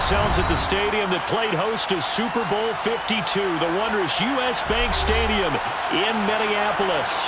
ourselves at the stadium that played host to Super Bowl 52, the wondrous U.S. Bank Stadium in Minneapolis.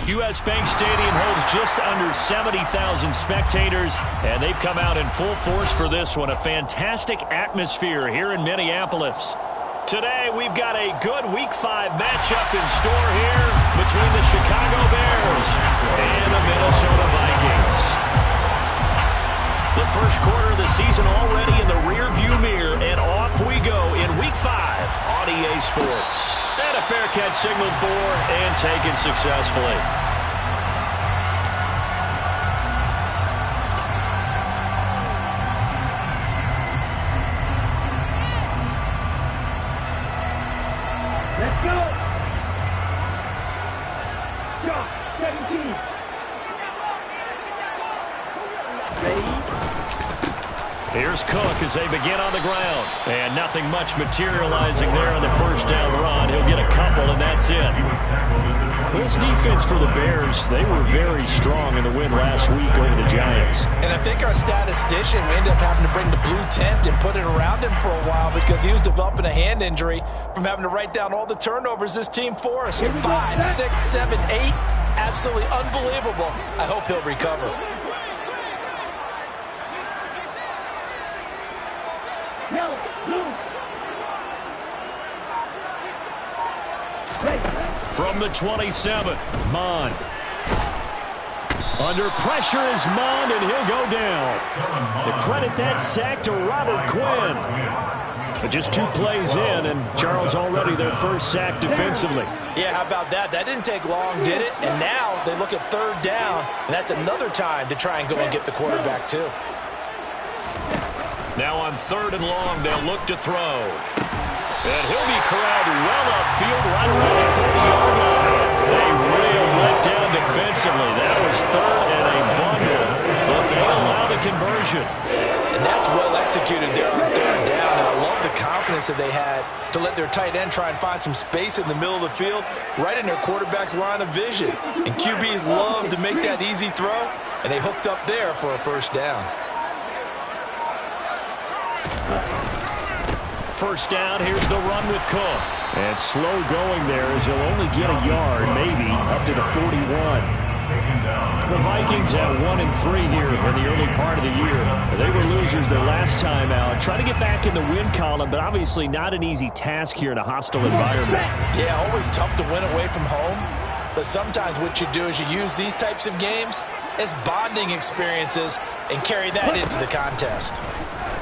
U.S. Bank Stadium holds just under 70,000 spectators, and they've come out in full force for this one. A fantastic atmosphere here in Minneapolis. Today, we've got a good Week 5 matchup in store here between the Chicago Bears and the Minnesota Vikings. The first quarter of the season already in the rearview mirror, and off we go in Week 5 on EA Sports. And a fair catch signaled for and taken successfully. Let's go! Shot, 17. Ready? Here's Cook as they begin on the ground. And nothing much materializing there on the first down run. He'll get a couple, and that's it. This defense for the Bears, they were very strong in the win last week over the Giants. And I think our statistician, we ended up having to bring the blue tent and put it around him for a while because he was developing a hand injury from having to write down all the turnovers this team forced. 5, 6, 7, 8. Absolutely unbelievable. I hope he'll recover. From the 27, Mon. Under pressure is Mon, and he'll go down. To credit that sack to Robert Quinn. But just 2 plays in, and Charles already their first sack defensively. Yeah, how about that? That didn't take long, did it? And now they look at 3rd down, and that's another time to try and go and get the quarterback too. Now on 3rd and long, they'll look to throw. And he'll be corralled well upfield right around the 40-yard line. They really let down defensively. That was 3rd and a bundle, but they allow the conversion. And that's well executed there on 3rd down. And I love the confidence that they had to let their tight end try and find some space in the middle of the field, right in their quarterback's line of vision. And QBs love to make that easy throw, and they hooked up there for a first down. First down, here's the run with Cook. And slow going there as he'll only get a yard, maybe, up to the 41. The Vikings at 1-3 here in the early part of the year. They were losers their last time out. Try to get back in the win column, but obviously not an easy task here in a hostile environment. Yeah, always tough to win away from home. But sometimes what you do is you use these types of games as bonding experiences and carry that into the contest.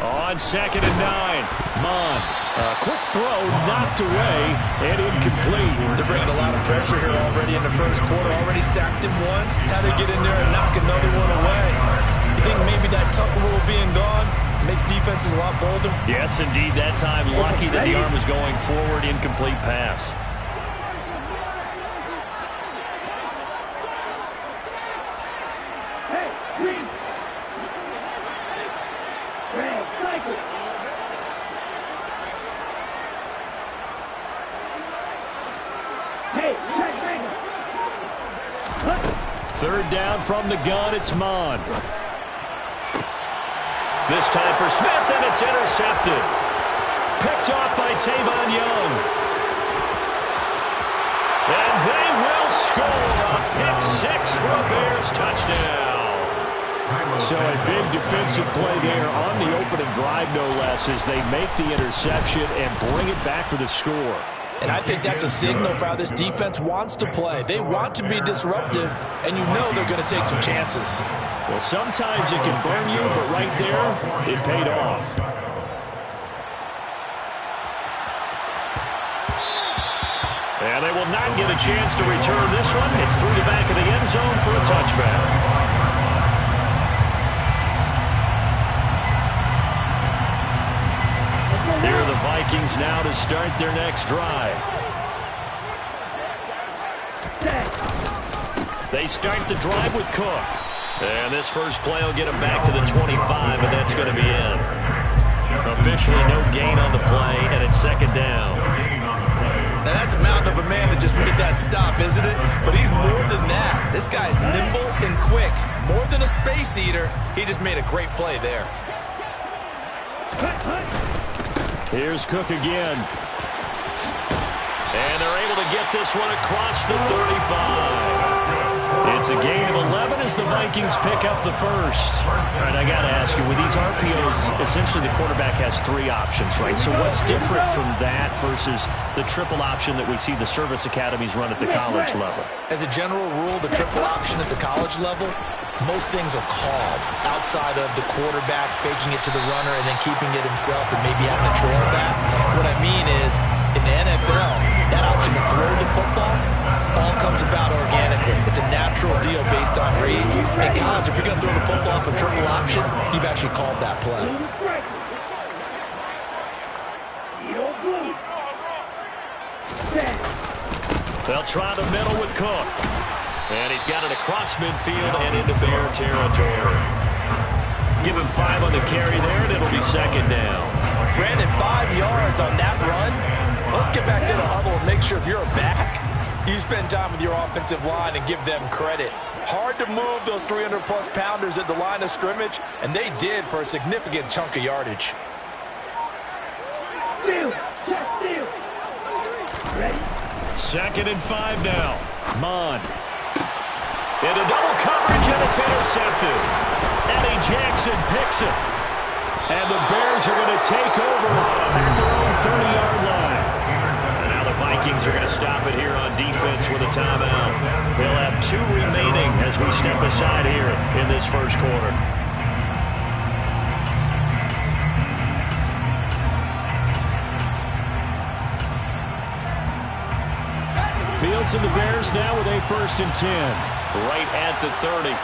On 2nd and 9, Mon. A quick throw knocked away and incomplete. They're bringing a lot of pressure here already in the first quarter. Already sacked him once. Had to get in there and knock another one away. You think maybe that Tucker rule being gone makes defenses a lot bolder? Yes, indeed. That time, lucky that the arm was going forward. Incomplete pass. Third down from the gun, it's Mon. This time for Smith, and it's intercepted. Picked off by Tavon Young. And they will score a pick 6 for a Bears touchdown. So a big defensive play there on the opening drive, no less, as they make the interception and bring it back for the score. And I think that's a signal for how this defense wants to play. They want to be disruptive, and you know they're going to take some chances. Well, sometimes it can burn you, but right there, it paid off. And they will not get a chance to return this one. It's through the back of the end zone for a touchback. Here are the Vikings now to start their next drive. They start the drive with Cook. And this first play will get him back to the 25, and that's going to be in. Officially no gain on the play, and it's 2nd down. Now that's a mountain of a man that just made that stop, isn't it? But he's more than that. This guy's nimble and quick. More than a space eater, he just made a great play there. Here's Cook again. And they're able to get this one across the 35. It's a gain of 11 as the Vikings pick up the first. All right, I got to ask you, with these RPOs, essentially the quarterback has 3 options, right? So what's different from that versus the triple option that we see the service academies run at the college level? As a general rule, the triple option at the college level, most things are called outside of the quarterback faking it to the runner and then keeping it himself and maybe having a trail back. What I mean is, in the NFL, that option to throw the football all comes about organically. It's a natural deal based on reads. In college, if you're going to throw the football off a triple option, you've actually called that play. They'll try the middle with Cook. And he's got it across midfield and into Bear territory. Give him 5 on the carry there, and it'll be second down. Brandon, 5 yards on that run. Let's get back to the huddle and make sure if you're back, you spend time with your offensive line and give them credit. Hard to move those 300-plus pounders at the line of scrimmage, and they did for a significant chunk of yardage. Second and 5 now. Mon. Into double coverage, and it's intercepted. Eddie Jackson picks it. And the Bears are going to take over at their own 30-yard line. And now the Vikings are going to stop it here on defense with a timeout. They'll have 2 remaining as we step aside here in this first quarter. Fields and the Bears now with a 1st and 10. Right at the 30.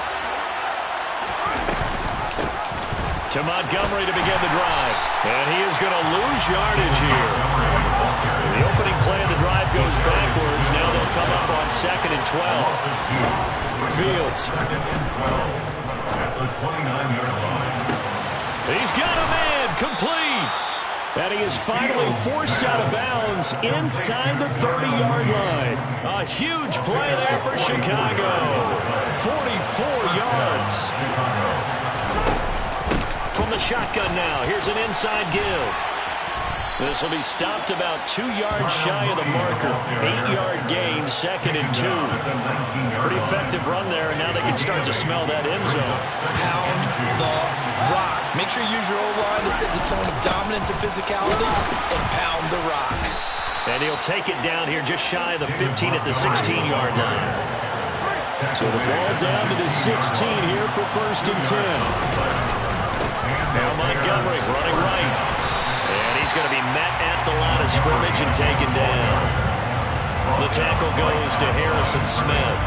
To Montgomery to begin the drive. And he is going to lose yardage here. The opening play of the drive goes backwards. Now they'll come up on 2nd and 12. Fields. He's got a man. Complete. And he is finally forced out of bounds inside the 30-yard line. A huge play there for Chicago. 44 yards. From the shotgun now. Here's an inside give. This will be stopped about 2 yards shy of the marker. 8-yard gain, 2nd and 2. Pretty effective run there, and now they can start to smell that end zone. Pound the rock. Make sure you use your O-line to set the tone of dominance and physicality, and pound the rock. And he'll take it down here just shy of the 15 at the 16-yard line. So the ball down to the 16 here for 1st and 10. Now Montgomery running right. And he's going to be met at the line of scrimmage and taken down. The tackle goes to Harrison Smith.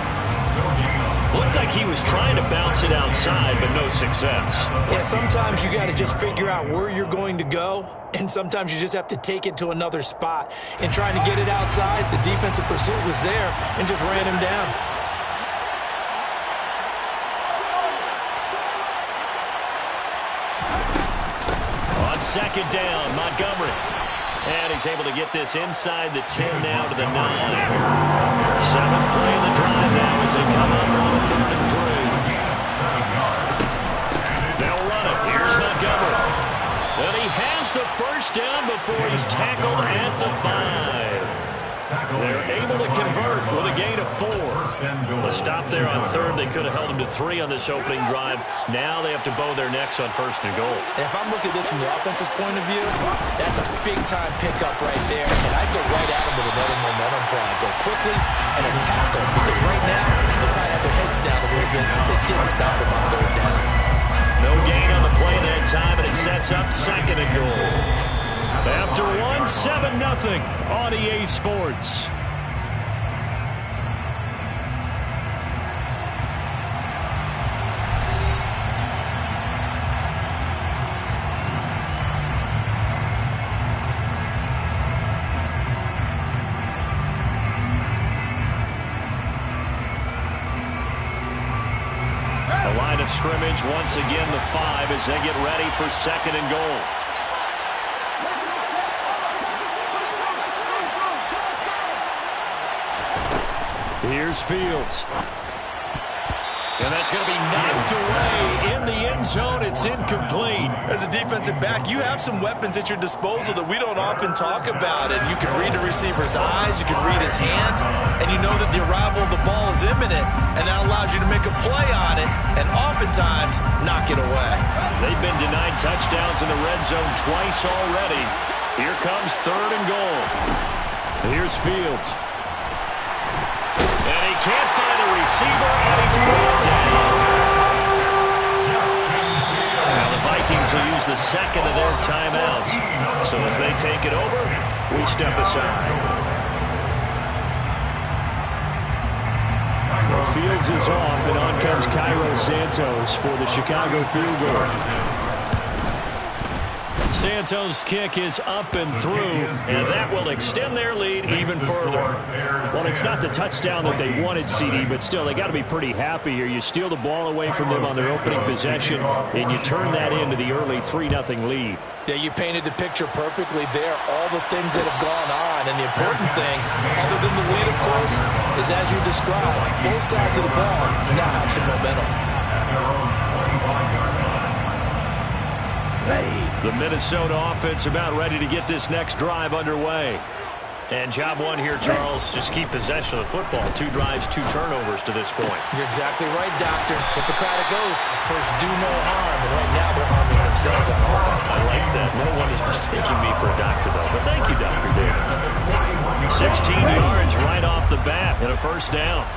Looked like he was trying to bounce it outside, but no success. Yeah, sometimes you got to just figure out where you're going to go, and sometimes you just have to take it to another spot. And trying to get it outside, the defensive pursuit was there and just ran him down. On 2nd down, Montgomery. And he's able to get this inside the 10 now to the 9. 7th play of the drive now as they come up on a 3rd and 3. They'll run it. Here's Montgomery. And he has the 1st down before he's tackled at the 5. They're able to convert with a gain of 4. A stop there on 3rd. They could have held him to 3 on this opening drive. Now they have to bow their necks on 1st and goal. And if I'm looking at this from the offense's point of view, that's a big-time pickup right there. And I'd go right at him with another momentum play. I'd go quickly and attack him, because right now they'll probably have their heads down a little bit since they didn't stop him on 3rd down. No gain on the play that time, and it sets up 2nd and goal. After 1, 7-0 on EA Sports. The line of scrimmage, once again the 5 as they get ready for 2nd and goal. Here's Fields. And that's going to be knocked away in the end zone. It's incomplete. As a defensive back, you have some weapons at your disposal that we don't often talk about. And you can read the receiver's eyes, you can read his hands, and you know that the arrival of the ball is imminent. And that allows you to make a play on it and oftentimes knock it away. They've been denied touchdowns in the red zone twice already. Here comes 3rd and goal. Here's Fields. And he can't find a receiver, and he's brought down. Now the Vikings will use the 2nd of their timeouts. So as they take it over, we step aside. Well, Fields is off, and on comes Cairo Santos for the Chicago field goal. Santos' kick is up and through, and that will extend their lead even further. Well, it's not the touchdown that they wanted, CD, but still, they got to be pretty happy here. You steal the ball away from them on their opening possession, and you turn that into the early 3-0 lead. Yeah, you painted the picture perfectly there, all the things that have gone on. And the important thing, other than the lead, of course, is as you described, both sides of the ball now have some momentum. The Minnesota offense about ready to get this next drive underway. And job one here, Charles, just keep possession of the football. 2 drives, 2 turnovers to this point. You're exactly right, Doctor. Hippocratic oath. First, do no harm. And right now, they're harming themselves on offense. I like that. No one is mistaking me for a doctor, though. But thank you, Dr. Davis. 16 yards right off the bat and a first down.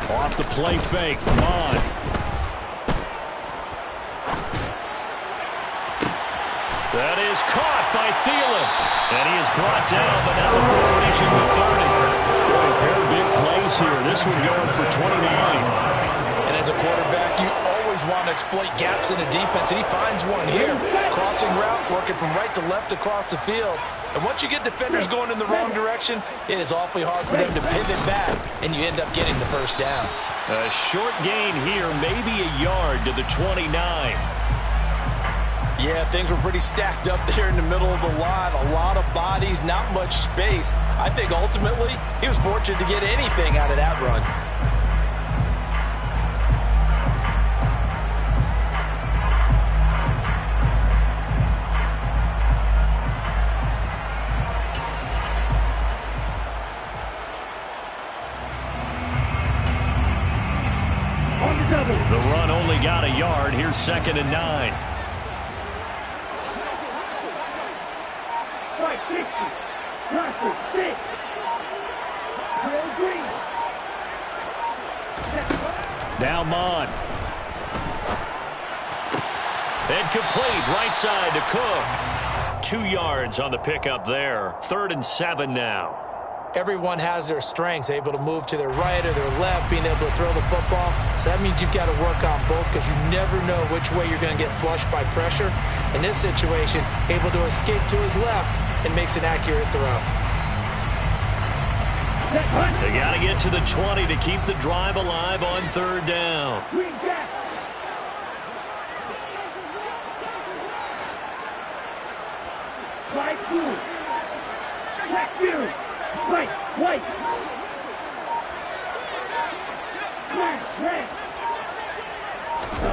Off the play fake. Mon. That is caught by Thielen. And he is brought down, but now the ball reaching the 30. Boy, a pair of big plays here. This one going for 29. And as a quarterback, you always want to exploit gaps in the defense, and he finds one here. Crossing route, working from right to left across the field. And once you get defenders going in the wrong direction, it is awfully hard for them to pivot back, and you end up getting the first down. A short gain here, maybe a yard to the 29. Yeah, things were pretty stacked up there in the middle of the line. A lot of bodies, not much space. I think ultimately he was fortunate to get anything out of that run. The run only got a yard. Here's 2nd and 9. Now Mon. And complete right side to Cook. 2 yards on the pickup there. 3rd and 7 now. Everyone has their strengths, able to move to their right or their left, being able to throw the football. So that means you've got to work on both because you never know which way you're going to get flushed by pressure. In this situation, able to escape to his left and makes an accurate throw. They got to get to the 20 to keep the drive alive on 3rd down.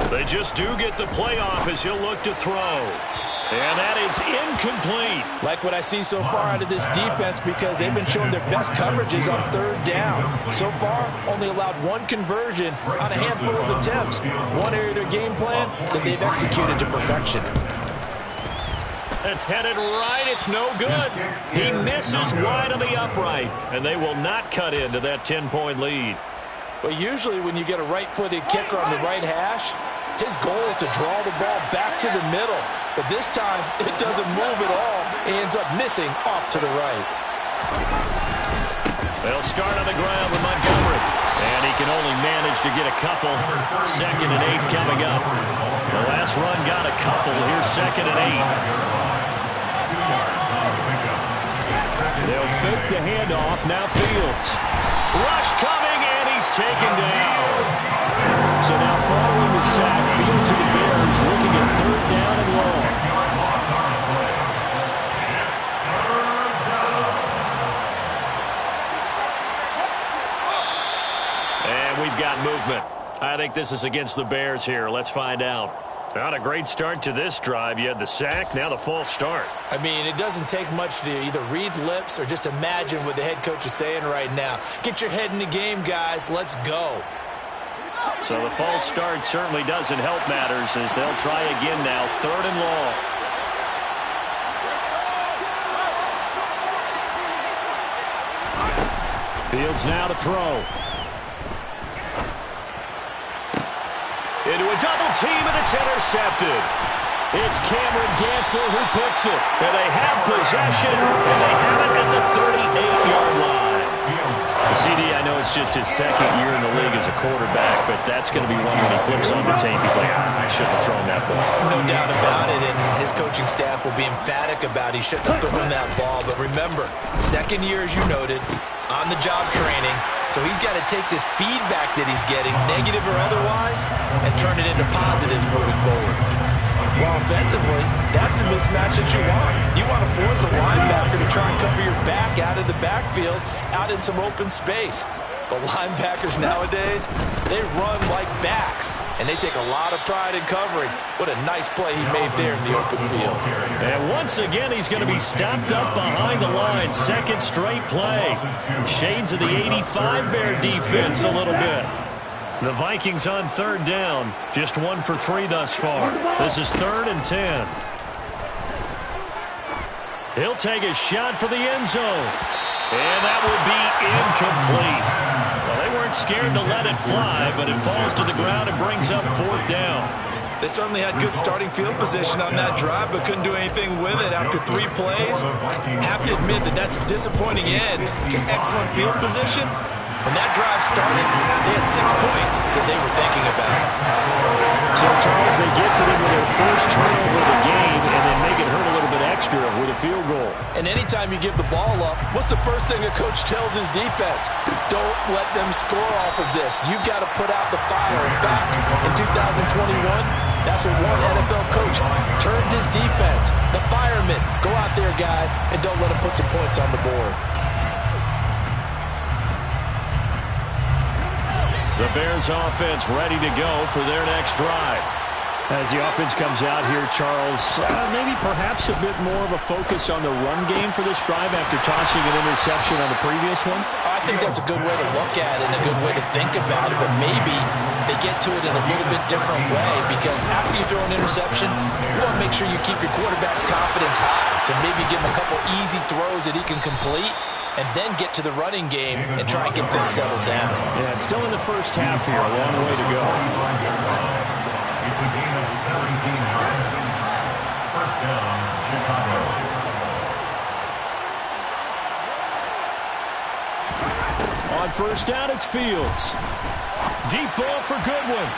They just do get the playoff as he'll look to throw. And that is incomplete. Like what I see so far out of this defense because they've been showing their best coverages on 3rd down. So far, only allowed 1 conversion on a handful of attempts. One area of their game plan that they've executed to perfection. It's headed right. It's no good. He misses wide on the upright, and they will not cut into that 10-point lead. Well, usually when you get a right-footed kicker on the right hash, his goal is to draw the ball back to the middle. But this time, it doesn't move at all. He ends up missing off to the right. They'll start on the ground with Montgomery. And he can only manage to get a couple. 2nd and 8 coming up. The last run got a couple. Here's 2nd and 8. They'll fake the handoff. Now Fields. Rush coming, and he's taken down. So now following the sack, Fields and the Bears looking at 3rd down and long. And we've got movement. I think this is against the Bears here. Let's find out. Not a great start to this drive. You had the sack, now the false start. I mean, it doesn't take much to either read lips or just imagine what the head coach is saying right now. Get your head in the game, guys. Let's go. So the false start certainly doesn't help matters as they'll try again now. 3rd and long. Fields now to throw. Into a double team, and it's intercepted. It's Cameron Dantzler who picks it. And they have possession, and they have it at the 38-yard line. CD, I know it's just his second year in the league as a quarterback, but that's going to be one when he flips on the tape. He's like, I shouldn't have thrown that ball. No doubt about it, and his coaching staff will be emphatic about he shouldn't have thrown that ball. But remember, second year, as you noted, on-the-job training, so he's got to take this feedback that he's getting, negative or otherwise, and turn it into positives moving forward. Well, offensively, that's the mismatch that you want. You want to force a linebacker to try and cover your back out of the backfield, out in some open space. The linebackers nowadays, they run like backs, and they take a lot of pride in covering. What a nice play he made there in the open field. And once again, he's going to be stopped up behind the line. Second straight play. Shades of the 85 Bear defense a little bit. The Vikings on third down. Just 1 for 3 thus far. This is 3rd and 10. He'll take a shot for the end zone. And that will be incomplete. Well, they weren't scared to let it fly, but it falls to the ground and brings up 4th down. They certainly had good starting field position on that drive, but couldn't do anything with it after 3 plays. Have to admit that that's a disappointing end to excellent field position. When that drive started, they had 6 points that they were thinking about. So, Charles, they get to them with their first turnover of the game and then make it hurt a little bit extra with a field goal. And anytime you give the ball up, what's the first thing a coach tells his defense? Don't let them score off of this. You've got to put out the fire. In fact, in 2021, that's what one NFL coach turned his defense. The firemen. Go out there, guys, and don't let them put some points on the board. The Bears offense ready to go for their next drive. As the offense comes out here, Charles, maybe perhaps a bit more of a focus on the run game for this drive after tossing an interception on the previous one? I think that's a good way to look at it and a good way to think about it, but maybe they get to it in a little bit different way because after you throw an interception, you want to make sure you keep your quarterback's confidence high. So maybe give him a couple easy throws that he can complete, and then get to the running game and try and get things settled down. Yeah, it's still in the first half here. A long way to go. It's a gain of 17 yards. First down, Chicago. On first down, it's Fields. Deep ball for Goodwin.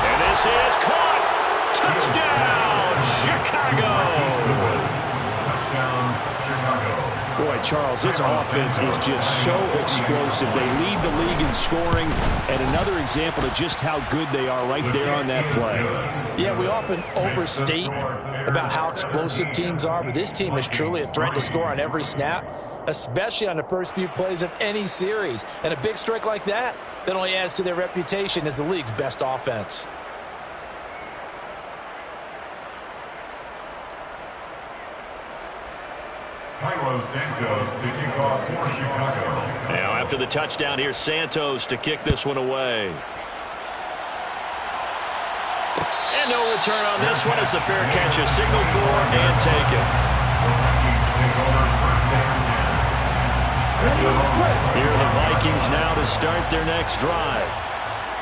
And this is caught. Touchdown, Chicago. Touchdown, Chicago. Boy, Charles, this offense is just so explosive. They lead the league in scoring, and another example of just how good they are right there on that play. Yeah, we often overstate about how explosive teams are, but this team is truly a threat to score on every snap, especially on the first few plays of any series. And a big strike like that only adds to their reputation as the league's best offense. Santos to kick off for Chicago. Now after the touchdown, here's Santos to kick this one away. And no return on this one as the fair catch is signaled for and taken. Here are the Vikings now to start their next drive.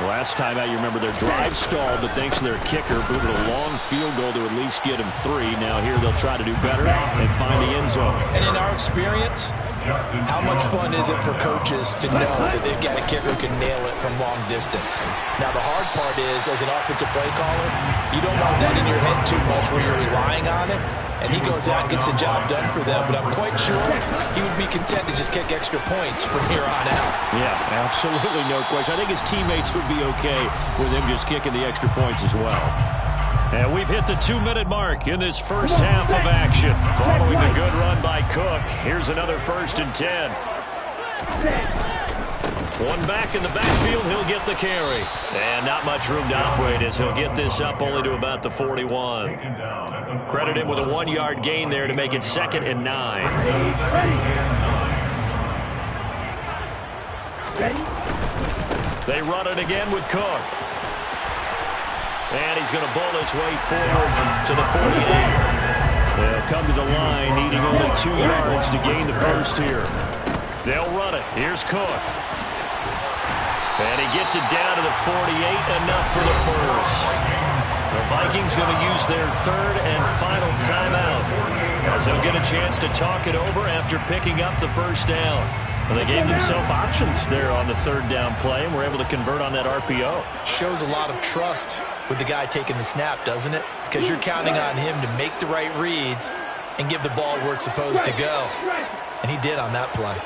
Last time out, you remember their drive stalled, but thanks to their kicker, booted a long field goal to at least get him 3. Now here they'll try to do better and find the end zone. And in our experience, how much fun is it for coaches to know that they've got a kicker who can nail it from long distance? Now the hard part is, as an offensive play caller, you don't want that in your head too much where you're relying on it. And he goes out and gets the job done for them, but I'm quite sure he would be content to just kick extra points from here on out. Yeah, absolutely no question. I think his teammates would be okay with him just kicking the extra points as well. And we've hit the 2-minute mark in this first half of action. Following the good run by Cook, here's another 1st and 10. One back in the backfield, he'll get the carry. And not much room to operate as he'll get this up only to about the 41. Credit him with a 1-yard gain there to make it 2nd and 9. They run it again with Cook. And he's going to bowl his way forward to the 48. They'll come to the line, needing only 2 yards to gain the first here. They'll run it. Here's Cook. And he gets it down to the 48, enough for the first. The Vikings going to use their third and final timeout, as they'll get a chance to talk it over after picking up the first down. Well, they gave themselves options there on the third down play, and were able to convert on that RPO. Shows a lot of trust with the guy taking the snap, doesn't it? Because you're counting on him to make the right reads and give the ball where it's supposed to go. And he did on that play.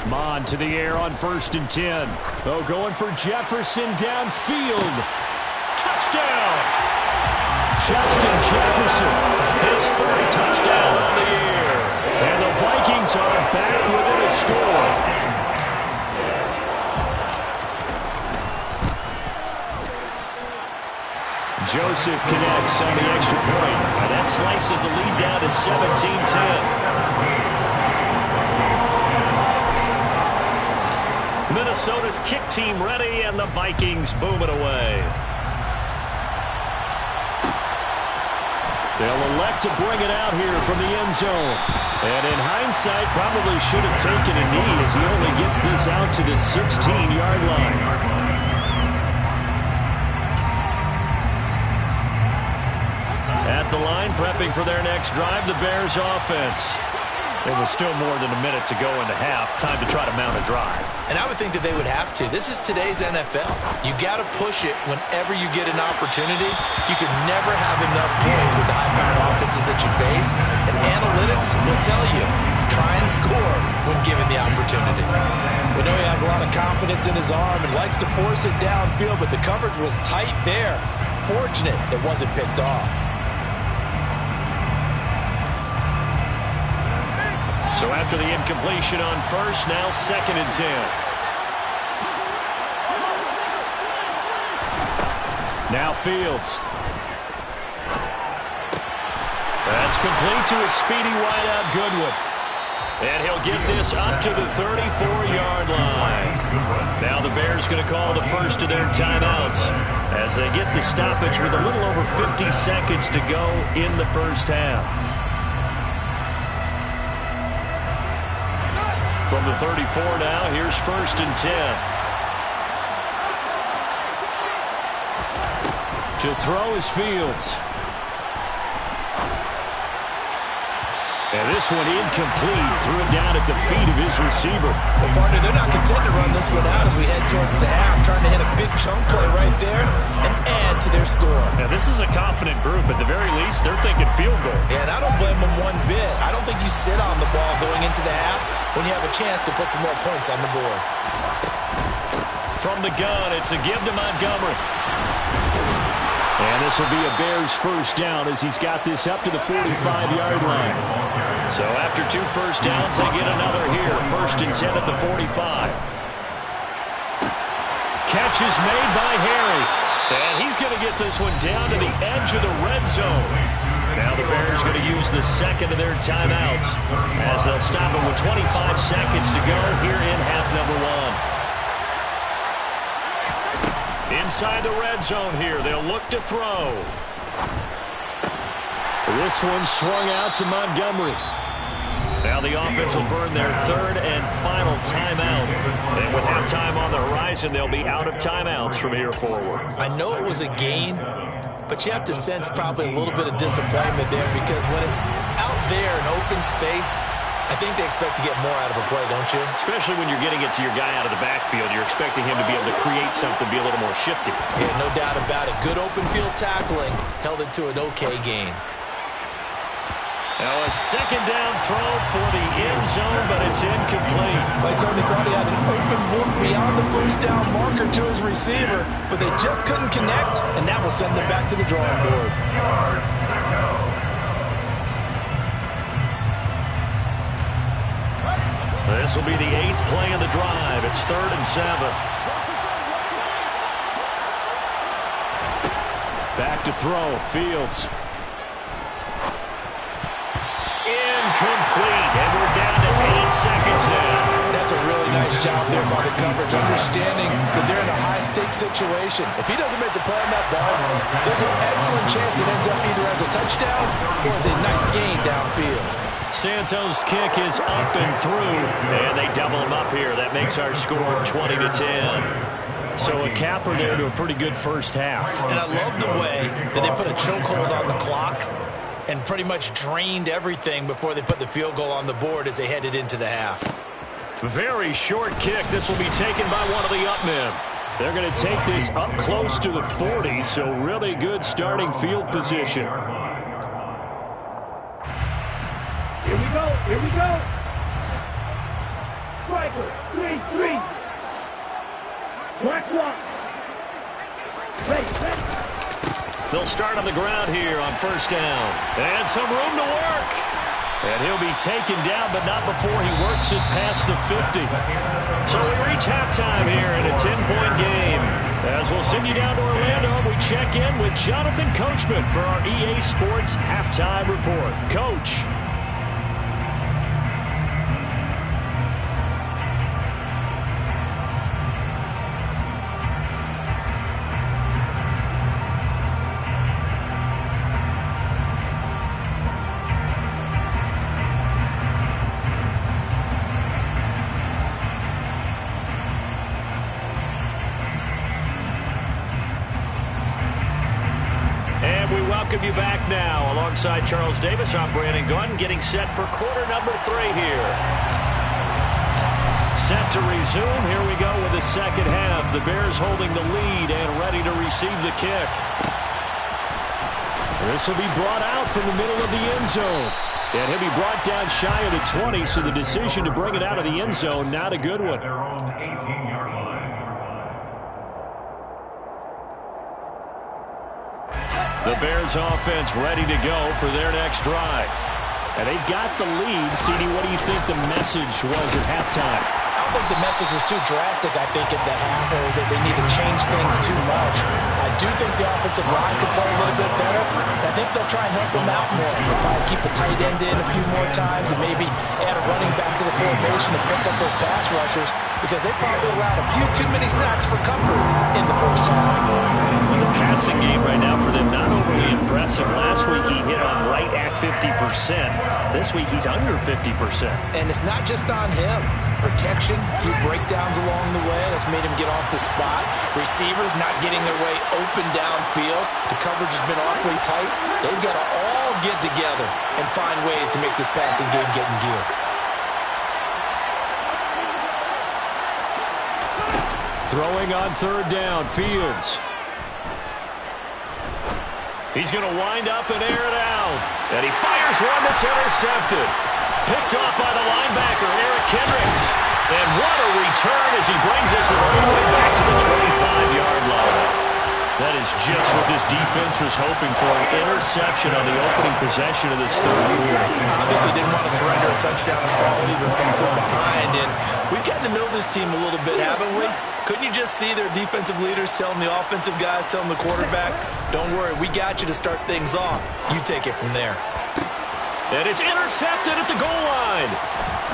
Mon to the air on 1st and 10. Oh, going for Jefferson downfield. Touchdown! Justin Jefferson, his 4th touchdown on the year. And the Vikings are back within a score. Joseph connects on the extra point. And that slices the lead down to 17-10. Minnesota's kick team ready, and the Vikings boom it away. They'll elect to bring it out here from the end zone. And in hindsight, probably should have taken a knee as he only gets this out to the 16-yard line. At the line, prepping for their next drive, the Bears offense. It was still more than a minute to go in the half. Time to try to mount a drive. And I would think that they would have to. This is today's NFL. You got to push it whenever you get an opportunity. You can never have enough points with the high-powered offenses that you face. And analytics will tell you, try and score when given the opportunity. We know he has a lot of confidence in his arm and likes to force it downfield, but the coverage was tight there. Fortunate it wasn't picked off. So after the incompletion on 1st, now 2nd and 10. Now Fields. That's complete to a speedy wideout Goodwin. And he'll get this up to the 34-yard line. Now the Bears going to call the first of their timeouts as they get the stoppage with a little over 50 seconds to go in the first half. From the 34 now, here's 1st and 10. To throw is Fields. And this one incomplete. Threw it down at the feet of his receiver. Well, partner, they're not content to run this one out as we head towards the half, trying to hit a big chunk play right there and add to their score. Now, this is a confident group. At the very least, they're thinking field goal. Yeah, and I don't blame them one bit. I don't think you sit on the ball going into the half when you have a chance to put some more points on the board. From the gun, it's a give to Montgomery. And this will be a Bears first down as he's got this up to the 45-yard line. So after 2 first downs, they get another here. 1st and 10 at the 45. Catch is made by Harry. And he's going to get this one down to the edge of the red zone. Now the Bears going to use the 2nd of their timeouts as they'll stop it with 25 seconds to go here in half number 1. Inside the red zone here, they'll look to throw. This one swung out to Montgomery. Now the offense will burn their 3rd and final timeout. And with halftime on the horizon, they'll be out of timeouts from here forward. I know it was a gain, but you have to sense probably a little bit of disappointment there because when it's out there in open space, I think they expect to get more out of a play, don't you? Especially when you're getting it to your guy out of the backfield. You're expecting him to be able to create something, be a little more shifty. Yeah, no doubt about it. Good open field tackling held it to an okay gain. Now a 2nd down throw for the end zone, but it's incomplete. They certainly thought he had an open look beyond the first down marker to his receiver, but they just couldn't connect, and that will send them back to the drawing board. This will be the 8th play of the drive. It's 3rd and 7. Back to throw. Fields. Incomplete. And we're down to 8 seconds now. That's a really nice job there by the coverage, understanding that they're in a high-stakes situation. If he doesn't make the play on that ball, there's an excellent chance it ends up either as a touchdown or as a nice gain downfield. Santos' kick is up and through, and they double him up here. That makes our score 20-10. So a capper there to a pretty good first half. And I love the way that they put a chokehold on the clock and pretty much drained everything before they put the field goal on the board as they headed into the half. Very short kick. This will be taken by one of the up men. They're going to take this up close to the 40, so really good starting field position. Here we go. Here we go. Striker. 3-3. Watch one. Ready. They'll start on the ground here on first down. And some room to work. And he'll be taken down, but not before he works it past the 50. So we reach halftime here in a 10-point game. As we'll send you down to Orlando, we check in with Jonathan Coachman for our EA Sports Halftime Report. Coach. Welcome you back now. Alongside Charles Davis, I'm Brandon Gunn, getting set for quarter number 3 here. Set to resume. Here we go with the second half. The Bears holding the lead and ready to receive the kick. This will be brought out from the middle of the end zone. And he'll be brought down shy of the 20, so the decision to bring it out of the end zone, not a good one. Their own 18-yard line. The Bears offense ready to go for their next drive. And they've got the lead. CD, what do you think the message was at halftime? I don't think the message was too drastic, I think, at the half, or that they need to change things too much. I do think the offensive line could play a little bit better. I think they'll try and help them out more. They'll probably keep a tight end in a few more times and maybe add a running back to the formation to pick up those pass rushers, because they probably allowed a few too many sacks for comfort in the first half. The passing game right now for them, not overly impressive. Last week he hit on right at 50%. This week he's under 50%. And it's not just on him. Protection, a few breakdowns along the way. That's made him get off the spot. Receivers not getting their way open downfield. The coverage has been awfully tight. They've got to all get together and find ways to make this passing game get in gear. Throwing on third down, Fields. He's going to wind up and air it out. And he fires one that's intercepted. Picked off by the linebacker, Eric Kendricks. And what a return as he brings this one all the way back to the 25-yard line. That is just what this defense was hoping for, an interception on the opening possession of this third quarter. Obviously didn't want to surrender a touchdown and fall even farther behind. And we've gotten to know this team a little bit, haven't we? Couldn't you just see their defensive leaders telling the offensive guys, telling the quarterback, don't worry, we got you to start things off. You take it from there. And it's intercepted at the goal line.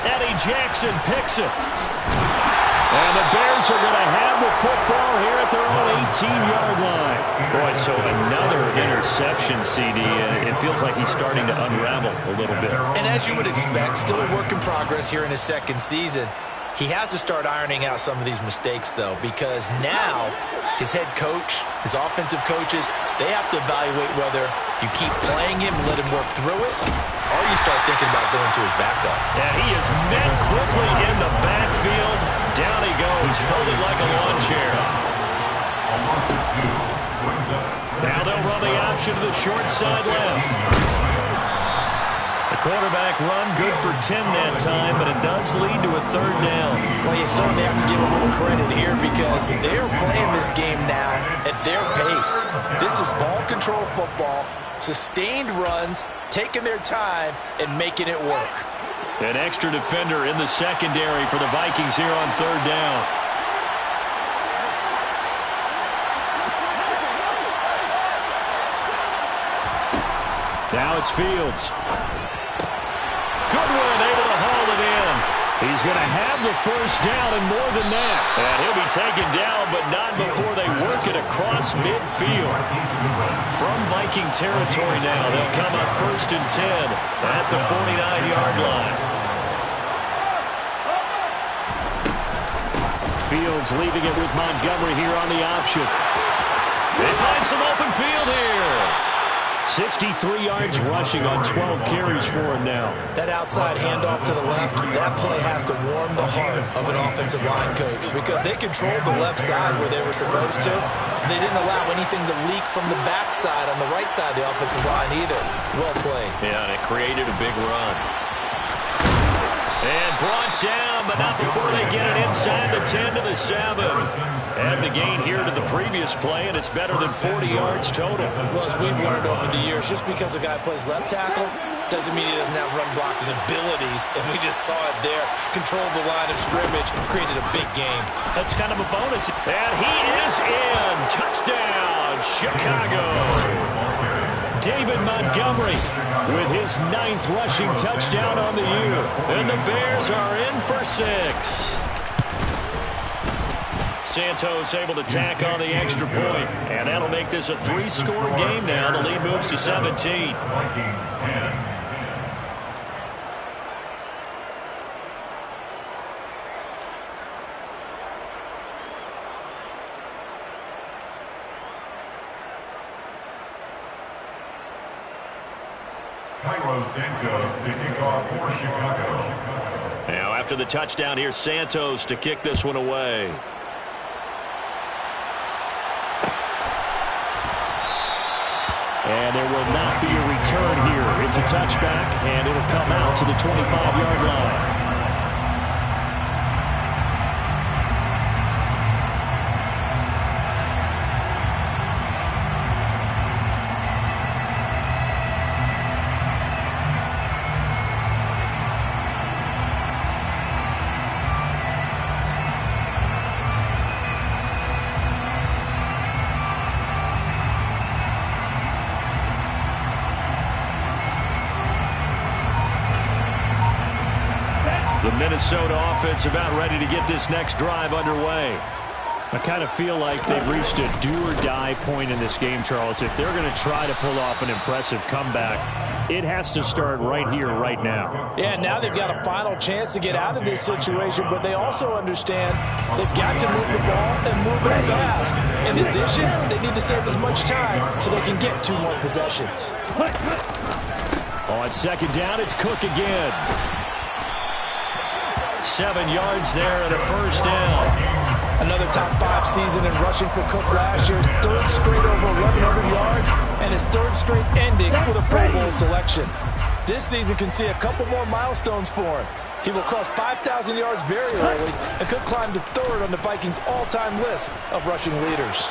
Eddie Jackson picks it. And the Bears are going to have the football here at their own 18-yard line. Boy, so another interception, CD. It feels like he's starting to unravel a little bit. And as you would expect, still a work in progress here in his second season. He has to start ironing out some of these mistakes, though, because now his head coach, his offensive coaches, they have to evaluate whether you keep playing him and let him work through it, or you start thinking about going to his backup. And he is met quickly in the backfield. Down he goes, folded like a lawn chair. Now they'll run the option to the short side left. The quarterback run good for 10 that time, but it does lead to a third down. Well, you certainly have to give a little credit here because they're playing this game now at their pace. This is ball control football, sustained runs, taking their time, and making it work. An extra defender in the secondary for the Vikings here on third down. Now it's Fields. Goodwin able to haul it in. He's going to have the first down and more than that. And he'll be taken down, but not before they work it across across midfield. From Viking territory now, they'll come up 1st and 10 at the 49-yard line. Fields leaving it with Montgomery here on the option. They find some open field here. 63 yards rushing on 12 carries for him now. That outside handoff to the left, that play has to warm the heart of an offensive line coach because they controlled the left side where they were supposed to. They didn't allow anything to leak from the backside on the right side of the offensive line either. Well played. Yeah, and it created a big run. And brought down, but not before they get it inside the 10 to the 7. And the gain here to the previous play, and it's better than 40 yards total. Well, as we've learned over the years, just because a guy plays left tackle doesn't mean he doesn't have run blocking abilities, and we just saw it there. Controlled the line of scrimmage, created a big game. That's kind of a bonus. And he is in. Touchdown, Chicago. David Montgomery with his 9th rushing touchdown on the year. And the Bears are in for 6. Santos able to tack on the extra point, and that'll make this a 3-score game now. The lead moves to 17. Vikings 10. Santos to kick off for Chicago. Now after the touchdown here, Santos to kick this one away. And there will not be a return here. It's a touchback, and it'll come out to the 25-yard line. The Minnesota offense about ready to get this next drive underway. I kind of feel like they've reached a do-or-die point in this game, Charles. If they're going to try to pull off an impressive comeback, it has to start right here, right now. Yeah, now they've got a final chance to get out of this situation, but they also understand they've got to move the ball and move it fast. In addition, they need to save as much time so they can get 2 more possessions. On 2nd down, it's Cook again. 7 yards there and a 1st down. Another top 5 season in rushing for Cook last year. His 3rd straight over 1,100 yards and his 3rd straight ending with a Pro Bowl selection. This season can see a couple more milestones for him. He will cross 5,000 yards very early and could climb to 3rd on the Vikings' all-time list of rushing leaders.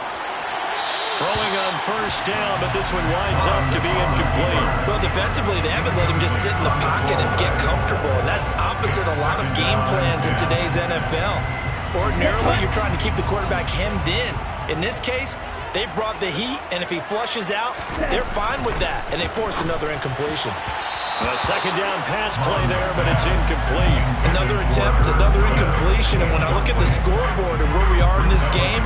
Throwing on 1st down, but this one winds up to be incomplete. Well, defensively, they haven't let him just sit in the pocket and get comfortable, and that's opposite a lot of game plans in today's NFL. Ordinarily, you're trying to keep the quarterback hemmed in. In this case, they brought the heat, and if he flushes out, they're fine with that, and they force another incompletion. A 2nd down pass play there, but it's incomplete. Another attempt, another incompletion, and when I look at the scoreboard and where we are in this game,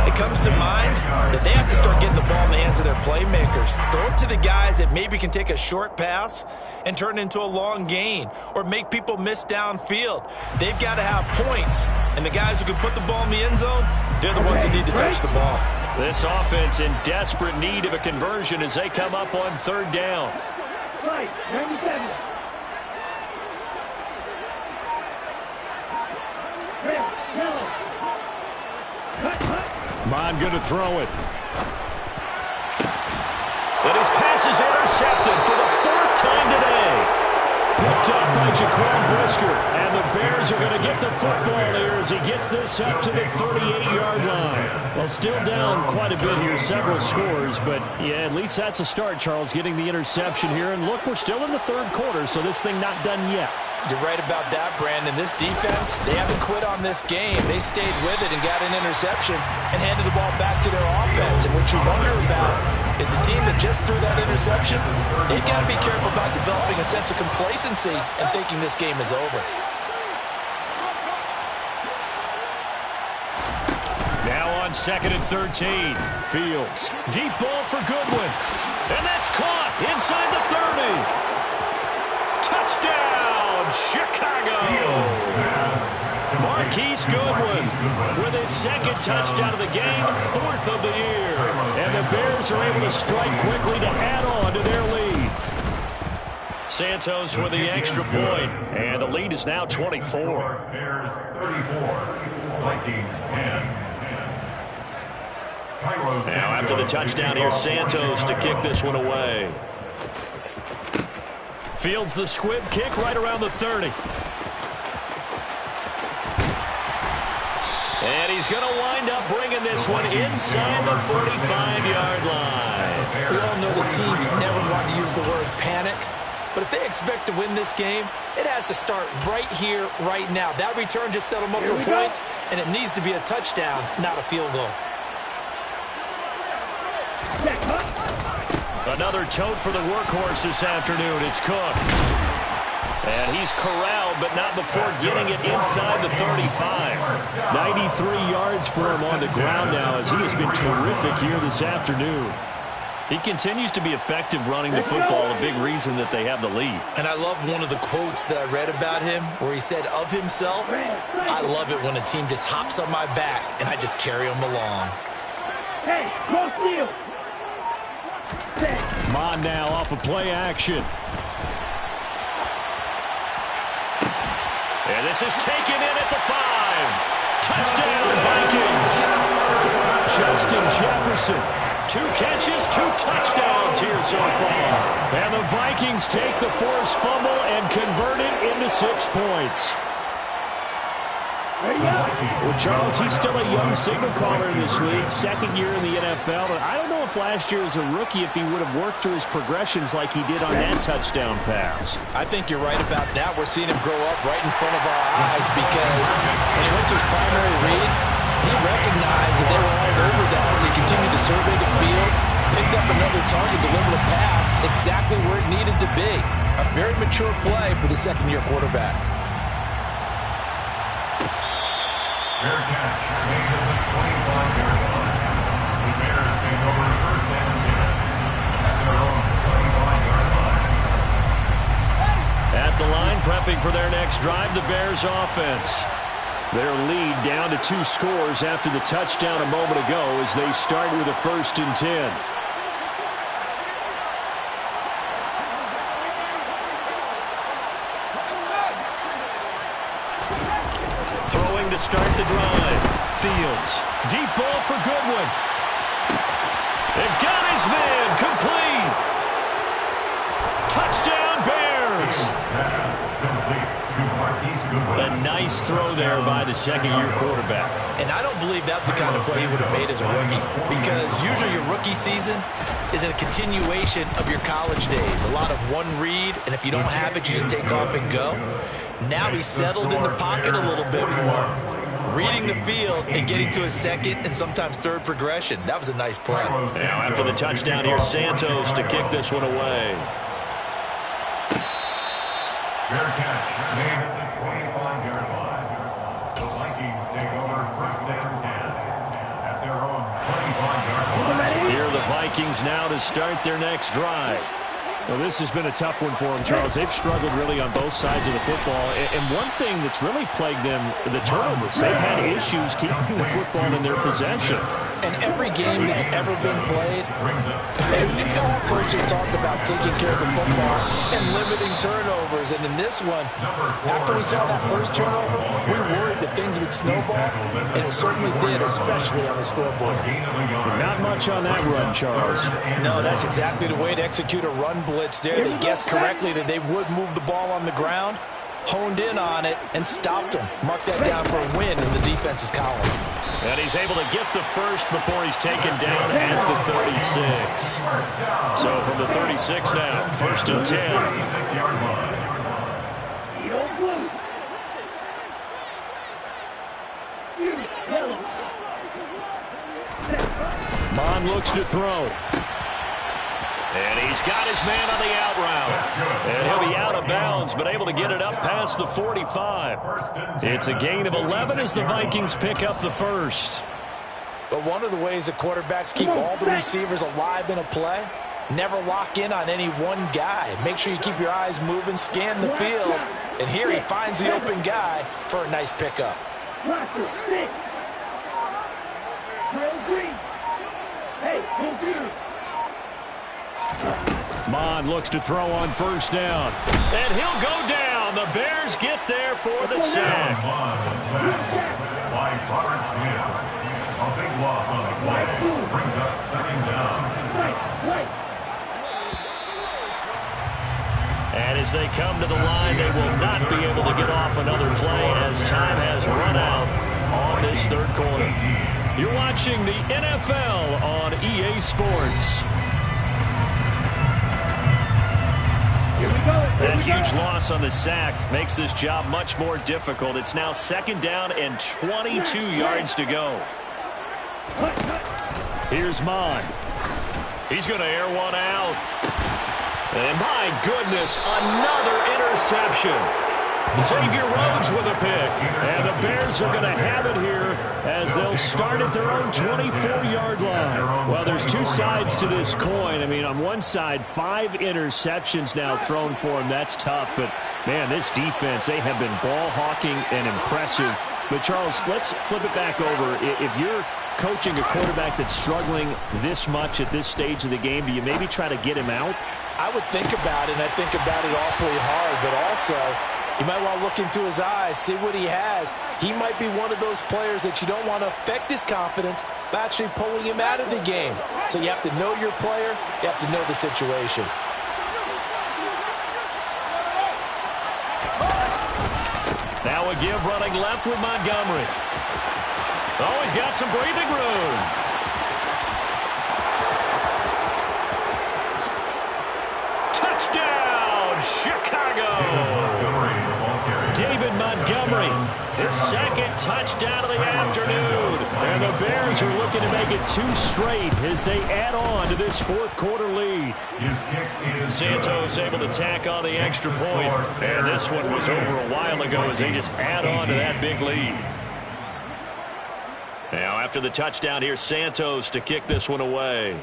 it comes to mind that they have to start getting the ball in the hands of their playmakers. Throw it to the guys that maybe can take a short pass and turn it into a long gain or make people miss downfield. They've got to have points, and the guys who can put the ball in the end zone, they're the ones that need to touch the ball. This offense in desperate need of a conversion as they come up on 3rd down. Right, 97. Red, yellow. Mon going to throw it. And his pass is intercepted for the 4th time today. Picked up by Jaquan Brisker. And the Bears are going to get the football here as he gets this up to the 38-yard line. Well, still down quite a bit here, several scores. But, yeah, at least that's a start, Charles, getting the interception here. And, look, we're still in the 3rd quarter, so this thing not done yet. You're right about that, Brandon. This defense, they haven't quit on this game. They stayed with it and got an interception and handed the ball back to their offense. And what you wonder about is the team that just threw that interception, they've got to be careful about developing a sense of complacency and thinking this game is over. Now on on 2nd and 13. Fields. Deep ball for Goodwin. And that's caught inside the 30. Touchdown, Chicago. Marquise Goodwin with his 2nd touchdown of the game, 4th of the year. And the Bears are able to strike quickly to add on to their lead. Santos with the extra point, and the lead is now 24. Bears 34, Vikings 10. Now after the touchdown, here's Santos to kick this one away. Fields the squib kick right around the 30. And he's going to wind up bringing this one inside the 45-yard line. We all know the teams never want to use the word panic, but if they expect to win this game, it has to start right here, right now. That return just set them up for points, and it needs to be a touchdown, not a field goal. Another tote for the workhorse this afternoon. It's Cook. And he's corralled, but not before getting it inside the 35. 93 yards for him on the ground now, as he has been terrific here this afternoon. He continues to be effective running the football, a big reason that they have the lead. And I love one of the quotes that I read about him where he said of himself, I love it when a team just hops on my back and I just carry them along. Hey, go steal. Mon now off of play action. And this is taken in at the 5. Touchdown, Vikings. Justin Jefferson. 2 catches, 2 touchdowns here so far. And the Vikings take the forced fumble and convert it into 6 points. Well, Charles, he's still a young signal caller in this league, 2nd year in the NFL. But I don't know if last year as a rookie, if he would have worked through his progressions like he did on that touchdown pass. I think you're right about that. We're seeing him grow up right in front of our eyes because when he went to his primary read, he recognized that they were all over that as he continued to survey the field, picked up another target, delivered a pass exactly where it needed to be. A very mature play for the 2nd-year quarterback. Fair catch made at the 25-yard line. The Bears take over 1st and 10 at their own 25-yard line. At the line, prepping for their next drive, the Bears offense. Their lead down to 2 scores after the touchdown a moment ago as they start with a 1st and 10. Throwing to start the drive. Fields. Deep ball for Goodwin. It got his man. Complete. Touchdown, Bears. A nice throw there by the 2nd-year quarterback. And I don't believe that's the kind of play he would have made as a rookie, because usually your rookie season is a continuation of your college days. A lot of one read, and if you don't have it, you just take off and go. Now he's settled in the pocket a little bit more, reading the field and getting to a 2nd and sometimes 3rd progression. That was a nice play. Now after the touchdown, here's Santos to kick this one away. Fair catch made at the 25-yard line. The Vikings take over 1st and 10 at their own 25-yard line. Here are the Vikings now to start their next drive. Well, this has been a tough one for them, Charles. They've struggled really on both sides of the football. And one thing that's really plagued them, the turnovers. They've had issues keeping the football in their possession. And every game that's ever been played, all coaches talk about taking care of the football and limiting turnovers. And in this one, after we saw that first turnover, we worried that things would snowball, and it certainly did, especially on the scoreboard. But not much on that run, Charles. No, that's exactly the way to execute a run blitz there. They guessed correctly that they would move the ball on the ground, honed in on it, and stopped them. Mark that down for a win in the defense's column. And he's able to get the first before he's taken down at the 36. So from the 36 now, 1st and 10. Mon looks to throw. And he's got his man on the out route. And he'll be out of bounds, but able to get it up past the 45. It's a gain of 11 as the Vikings pick up the first. But one of the ways the quarterbacks keep all the receivers alive in a play, never lock in on any one guy. Make sure you keep your eyes moving, scan the field. And here he finds the open guy for a nice pickup. Mon looks to throw on first down. And he'll go down. The Bears get there for the sack. By Robert Hill. A big loss on the play. Brings up second down. And as they come to the line, they will not be able to get off another play as time has run out on this third quarter. You're watching the NFL on EA Sports. That huge loss on the sack makes this job much more difficult. It's now second down and 22 yards to go. Here's Mon. He's going to air one out. And my goodness, another interception. Xavier Rhodes with a pick. And the Bears are going to have it here as they'll start at their own 24-yard line. Well, there's two sides to this coin. I mean, on one side, 5 interceptions now thrown for him. That's tough. But, man, this defense, they have been ball hawking and impressive. But, Charles, let's flip it back over. If you're coaching a quarterback that's struggling this much at this stage of the game, do you maybe try to get him out? I would think about it, and I think about it awfully hard. But also, you might want to look into his eyes, see what he has. He might be one of those players that you don't want to affect his confidence by actually pulling him out of the game. So you have to know your player. You have to know the situation. Now a give running left with Montgomery. Oh, he's got some breathing room. Touchdown, Chicago. David Montgomery, his second touchdown of the afternoon. And the Bears are looking to make it 2 straight as they add on to this fourth quarter lead. Santos able to tack on the extra point. And this one was over a while ago as they just add on to that big lead. Now after the touchdown, here's Santos to kick this one away.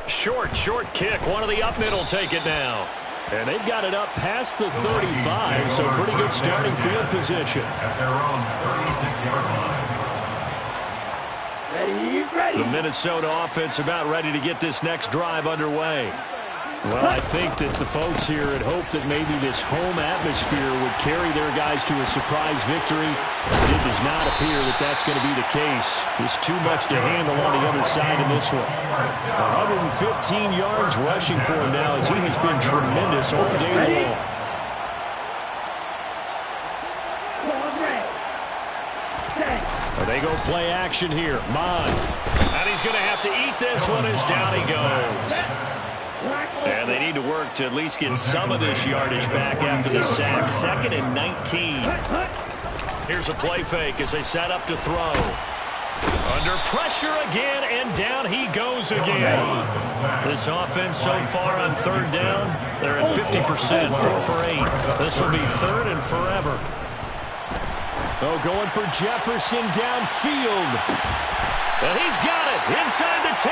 Short kick. One of the up middle take it now. And they've got it up past the 35, so pretty good starting field position. At their own 36-yard line. The Minnesota offense about ready to get this next drive underway. Well, I think that the folks here had hoped that maybe this home atmosphere would carry their guys to a surprise victory. It does not appear that that's going to be the case. There's too much to handle on the other side in this one. 115 yards rushing for him now as he has been tremendous all day long. They go play action here. Mon. And he's going to have to eat this one as down he goes. And they need to work to at least get some of this yardage back after the sack. 2nd and 19. Here's a play fake as they set up to throw. Under pressure again, and down he goes again. This offense so far on third down, they're at 50%, 4 for 8. This will be 3rd and forever. Oh, going for Jefferson downfield. And he's got it inside the 10.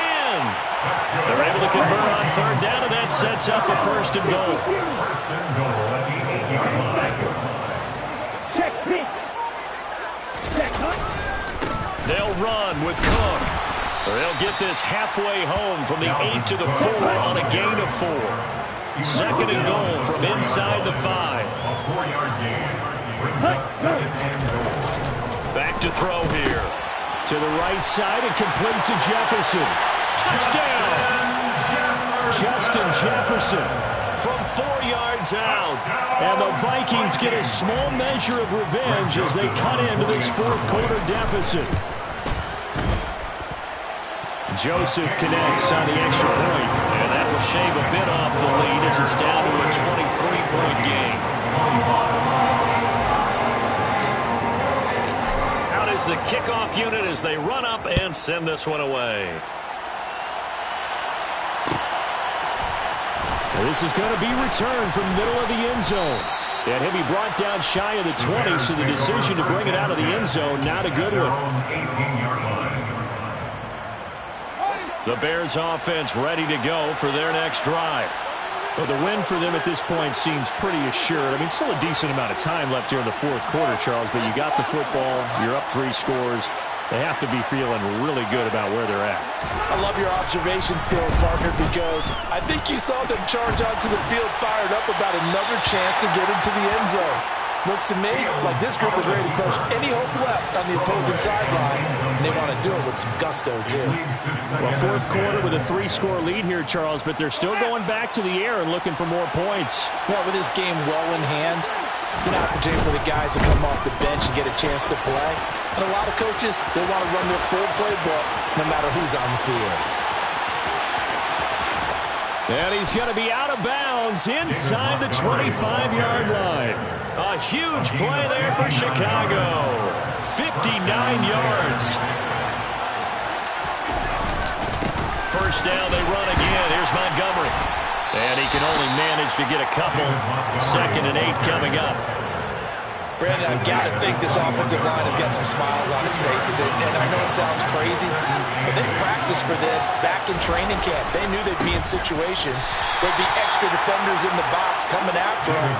They're able to convert on third down, and that sets up a 1st and goal. 1st and goal at the 8-yard line. Check pitch. Check hunt. They'll run with Cook. They'll get this halfway home from the 8 to the 4 on a gain of 4. 2nd and goal from inside the 5. A 4-yard gain. Brings up 2nd and goal. Back to throw here. To the right side and complete to Jefferson. Touchdown! Justin Jefferson. From 4 yards out. And the Vikings get a small measure of revenge as they cut into this fourth quarter deficit. Joseph connects on the extra point. And that will shave a bit off the lead as it's down to a 23-point game. Out is the kickoff unit as they run up and send this one away. This is going to be returned from middle of the end zone. And he'll be brought down shy of the 20, so the decision to bring it out of the end zone, not a good one. The Bears offense ready to go for their next drive. Well, the win for them at this point seems pretty assured. I mean, still a decent amount of time left here in the fourth quarter, Charles, but you got the football, you're up 3 scores. They have to be feeling really good about where they're at. I love your observation skills, partner, because I think you saw them charge onto the field fired up about another chance to get into the end zone. Looks to me like this group is ready to crush any hope left on the opposing sideline, and they want to do it with some gusto, too. Well, fourth quarter with a 3-score lead here, Charles, but they're still going back to the air and looking for more points. Well, with this game well in hand, it's an opportunity for the guys to come off the bench and get a chance to play. And a lot of coaches, they want to run their full playbook no matter who's on the field. And he's going to be out of bounds inside the 25-yard line. A huge play there for Chicago. 59 yards. First down, they run again. Here's Montgomery. And he can only manage to get a couple. 2nd and 8 coming up. Brandon, I've got to think this offensive line has got some smiles on its faces. And I know it sounds crazy, but they practiced for this back in training camp. They knew they'd be in situations. There'd be extra defenders in the box coming after them,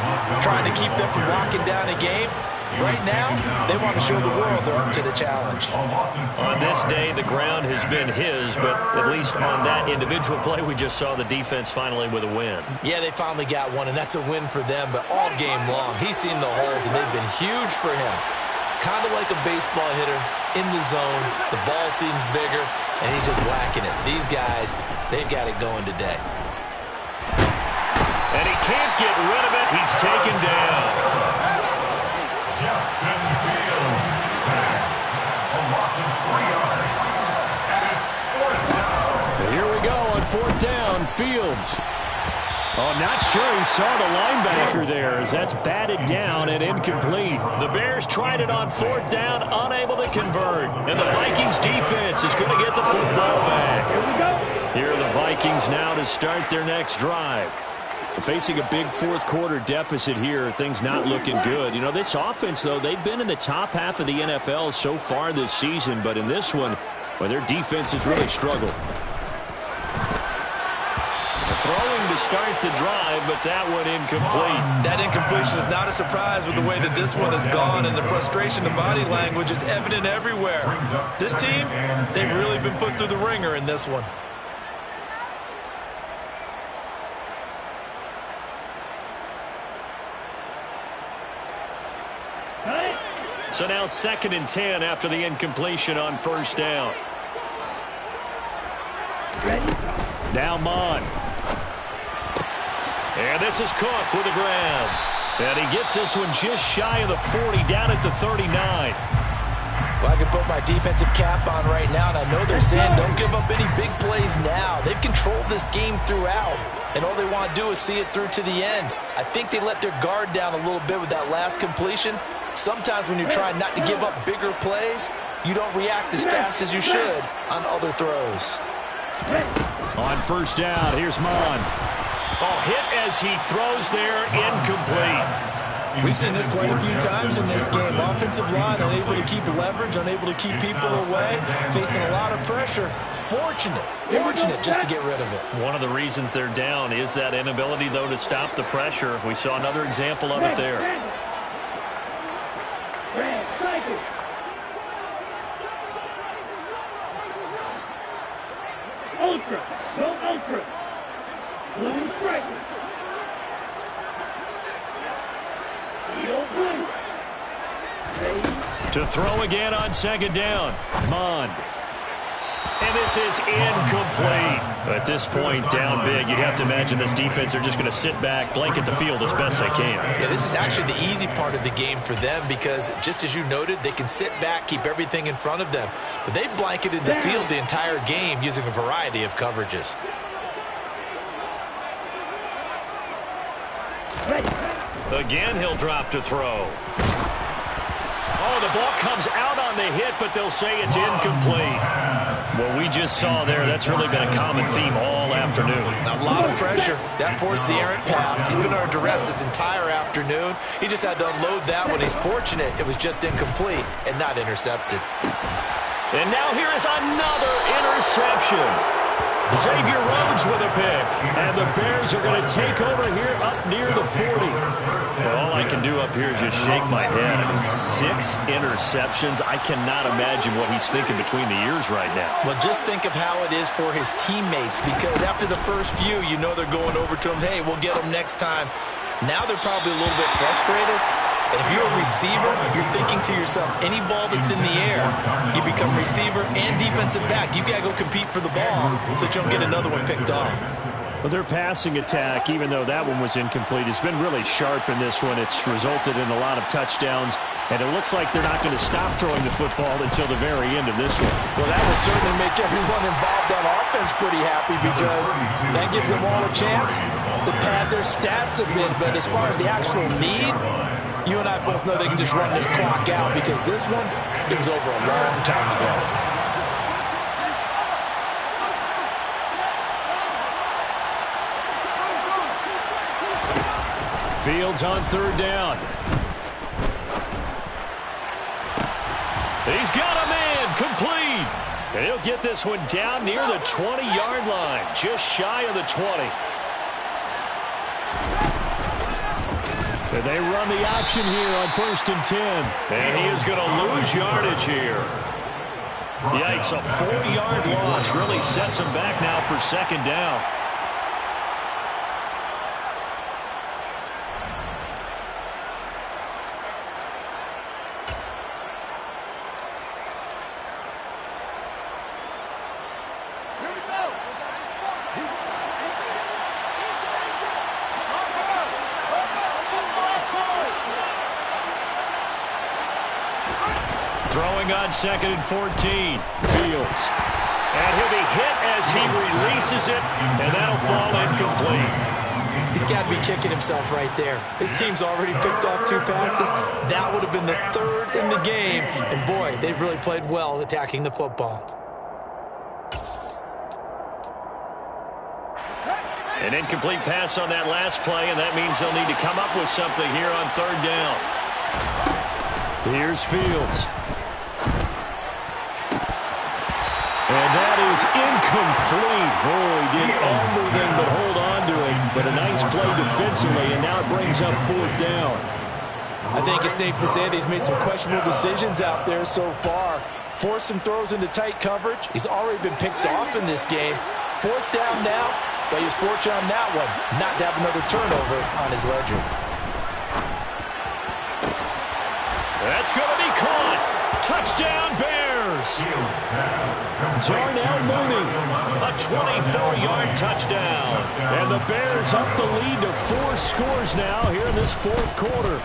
trying to keep them from locking down a game. Right now, they want to show the world they're up to the challenge. On this day, the ground has been his, but at least on that individual play, we just saw the defense finally with a win. Yeah, they finally got one, and that's a win for them, but all game long, he's seen the holes, and they've been huge for him. Kind of like a baseball hitter in the zone. The ball seems bigger, and he's just whacking it. These guys, they've got it going today. And he can't get rid of it. He's taken down. Justin Fields sacked. A loss of 3 yards. And it's 4th down. And here we go on 4th down. Fields. Oh, not sure he saw the linebacker there as that's batted down and incomplete. The Bears tried it on 4th down, unable to convert. And the Vikings defense is going to get the football back. Here we go. Here are the Vikings now to start their next drive. Facing a big fourth quarter deficit here, things not looking good. You know, this offense, though, they've been in the top half of the NFL so far this season, but in this one, well, their defense has really struggled. Throwing to start the drive, but that one incomplete. That incompletion is not a surprise with the way that this one has gone, and the frustration of body language is evident everywhere. This team, they've really been put through the ringer in this one. So now 2nd and 10 after the incompletion on 1st down. Now Mon. And this is Cook with the grab. And he gets this one just shy of the 40, down at the 39. Well, I can put my defensive cap on right now, and I know they're saying don't give up any big plays now. They've controlled this game throughout, and all they want to do is see it through to the end. I think they let their guard down a little bit with that last completion. Sometimes when you're trying not to give up bigger plays, you don't react as fast as you should on other throws. On 1st down, here's Mon. Oh, hit as he throws there, incomplete. We've seen this quite a few times in this game. Offensive line unable to keep leverage, unable to keep people away, facing a lot of pressure. Fortunate just to get rid of it. One of the reasons they're down is that inability, though, to stop the pressure. We saw another example of it there. Ultra, no ultra. Blue striker. Blue. To throw again on 2nd down. Mon. And this is incomplete. At this point, down big, you'd have to imagine this defense are just going to sit back, blanket the field as best they can. Yeah, this is actually the easy part of the game for them because, just as you noted, they can sit back, keep everything in front of them. But they've blanketed the field the entire game using a variety of coverages. Again, he'll drop to throw. Oh, the ball comes out on on the hit, but they'll say it's incomplete. What we just saw there, that's really been a common theme all afternoon. A lot of pressure. That forced the errant pass. He's been under duress this entire afternoon. He just had to unload that one. He's fortunate it was just incomplete and not intercepted. And now here is another interception. Xavier Rhodes with a pick. And the Bears are going to take over here up near the 40. Well, all I can do up here is just shake my head. I mean, 6 interceptions. I cannot imagine what he's thinking between the ears right now. Well, just think of how it is for his teammates, because after the first few, you know they're going over to him, hey, we'll get him next time. Now they're probably a little bit frustrated. And if you're a receiver, you're thinking to yourself, any ball that's in the air, you become receiver and defensive back. You got to go compete for the ball so that you don't get another one picked off. Well, their passing attack, even though that one was incomplete, has been really sharp in this one. It's resulted in a lot of touchdowns, and it looks like they're not going to stop throwing the football until the very end of this one. Well, that would certainly make everyone involved on offense pretty happy, because that gives them all a chance to pad their stats a bit. But as far as the actual need, you and I both know they can just run this clock out, because this one, it was over a long time ago. Fields on 3rd down. He's got a man complete. And he'll get this one down near the 20-yard line, just shy of the 20. And they run the option here on 1st and 10. And he is going to lose yardage here. Yikes, a 4-yard loss really sets him back now for 2nd down. Throwing on 2nd and 14. Fields. And he'll be hit as he releases it, and that'll fall incomplete. He's got to be kicking himself right there. His team's already picked off 2 passes. That would have been the 3rd in the game. And, boy, they've really played well attacking the football. An incomplete pass on that last play, and that means they'll need to come up with something here on 3rd down. Here's Fields. And that is incomplete. Oh, he did everything but hold on to it. But a nice play defensively, and now it brings up 4th down. I think it's safe to say that he's made some questionable decisions out there so far. Forced some throws into tight coverage. He's already been picked off in this game. 4th down now, but he was fortunate on that one, not to have another turnover on his ledger. That's going to be caught. Touchdown, Bears. Darnell Mooney. A 24-yard touchdown. And the Bears up the lead to 4 scores now here in this 4th quarter.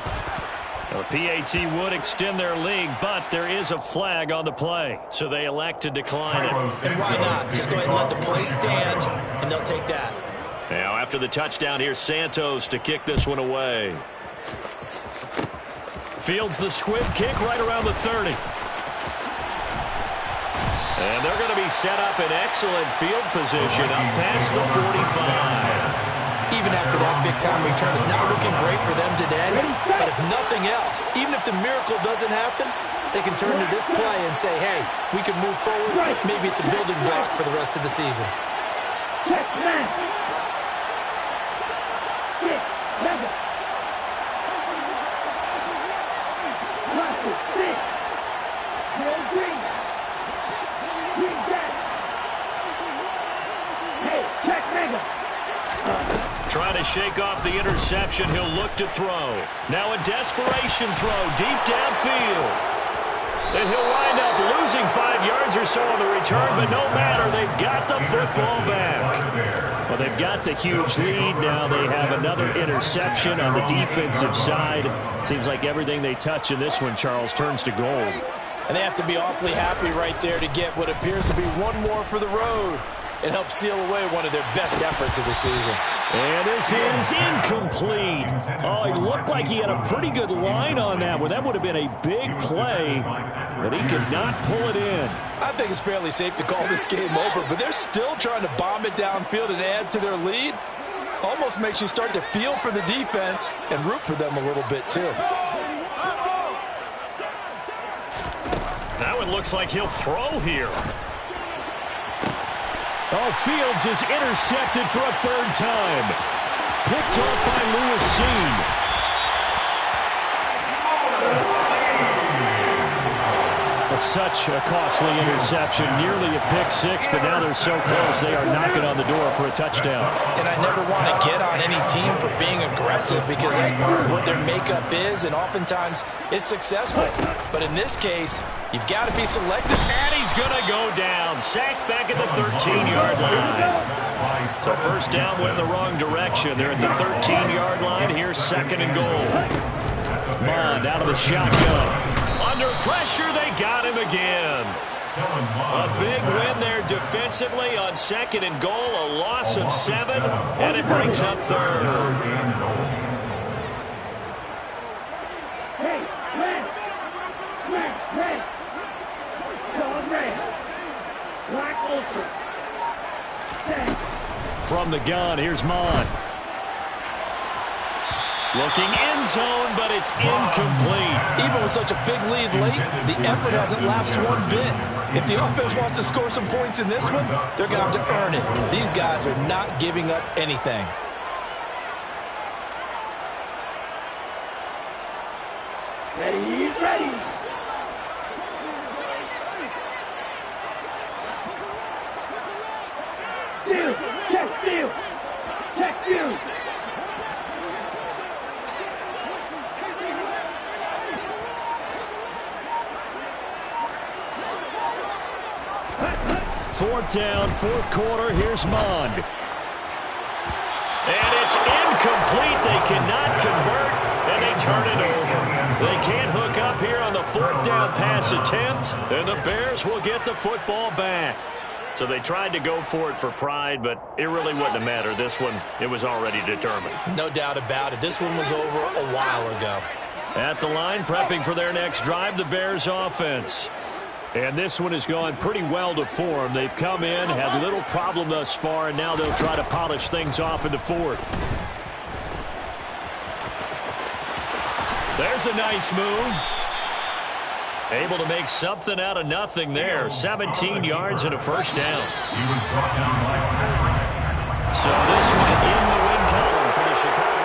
The PAT would extend their lead, but there is a flag on the play, so they elect to decline it. And why not? Just go ahead and let the play stand, and they'll take that. Now, after the touchdown, here's Santos to kick this one away. Fields the squib kick right around the 30. And they're going to be set up in excellent field position up past the 45. Even after that big-time return, it's not looking great for them today. But if nothing else, even if the miracle doesn't happen, they can turn to this play and say, hey, we can move forward. Maybe it's a building block for the rest of the season. Trying to shake off the interception, he'll look to throw. Now a desperation throw deep downfield. And he'll wind up losing 5 yards or so on the return, but no matter, they've got the football back. Well, they've got the huge lead. Now they have another interception on the defensive side. Seems like everything they touch in this one, Charles, turns to gold. And they have to be awfully happy right there to get what appears to be one more for the road. It helps seal away one of their best efforts of the season. And this is incomplete. Oh, it looked like he had a pretty good line on that one. That would have been a big play, but he could not pull it in. I think it's fairly safe to call this game over, but they're still trying to bomb it downfield and add to their lead. Almost makes you start to feel for the defense and root for them a little bit, too. That one looks like he'll throw here. Oh, Fields is intercepted for a third time. Picked off by Lewis Seen. Such a costly interception, nearly a pick six, but now they're so close they are knocking on the door for a touchdown. And I never want to get on any team for being aggressive because that's part of what their makeup is, and oftentimes it's successful. But in this case, you've got to be selective. And he's going to go down. Sacked back at the 13-yard line. So first down went in the wrong direction. They're at the 13-yard line. Here's second and goal. Mond out of the shotgun. Under pressure, they got him again. A big win there defensively on second and goal. A loss of 7, and it brings up third. Hey, red. Red. Dog red. Black ultra. From the gun, here's Mond. Looking end zone, but it's incomplete. Even with such a big lead late, the effort hasn't lapsed one bit. If the offense wants to score some points in this one, they're going to have to earn it. These guys are not giving up anything. He's ready. Steal. Check steal. Check steal. Fourth down, fourth quarter. Here's Mond. And it's incomplete. They cannot convert, and they turn it over. They can't hook up here on the fourth down pass attempt, and the Bears will get the football back. So they tried to go for it for pride, but it really wouldn't have mattered. This one, it was already determined. No doubt about it. This one was over a while ago. At the line, prepping for their next drive, the Bears offense. And this one has gone pretty well to form. They've come in, had little problem thus far, and now they'll try to polish things off in the fourth. There's a nice move. Able to make something out of nothing there. 17 yards and a first down. He was brought down by Patrick. So this one in the win column for the Chicago.